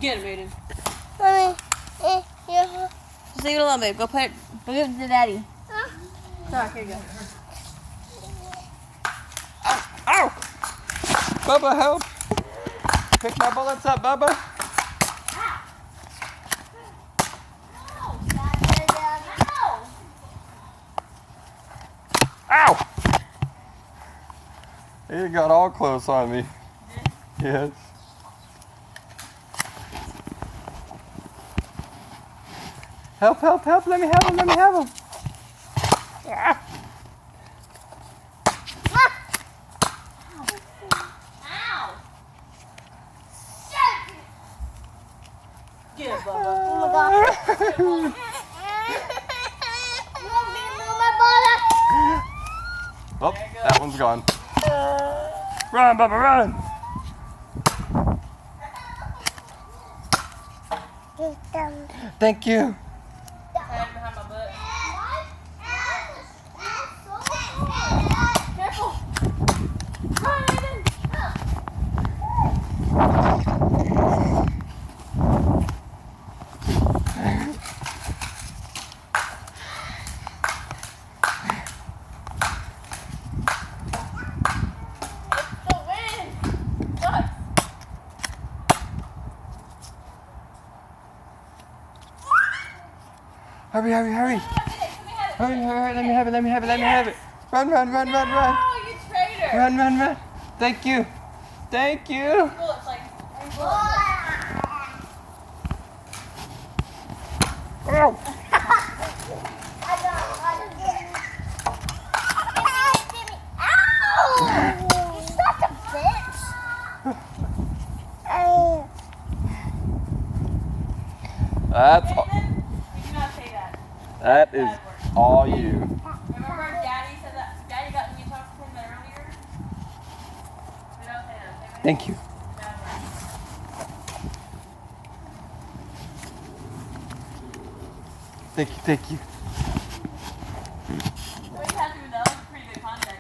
Get him, Aiden. Mommy, yeah. Just leave it alone, babe. Go put it. Go give it to Daddy. Sorry, here you go. Ow! Bubba, help! Pick my bullets up, Bubba. Ow! He got all close on me. Yes. Help, help, help. Let me have him, let me have him. Ah. Get it, Bubba. Oh my gosh. Oh, that one's gone. Run, Bubba, run! Thank you. Hand behind my butt. Careful. Run, Aiden. Hurry, hurry, hurry. Hurry, hurry, let me have it, let me have it, let me have it. Run, run, run, run, run. Oh, you traitor. Run, run, run. Thank you. Thank you. Bullets, like, Oh. That's all, you cannot say that. that is all you. Remember Daddy said that? Daddy got me talking to him earlier? We don't say that. Thank you. Bad word. Thank you, thank you.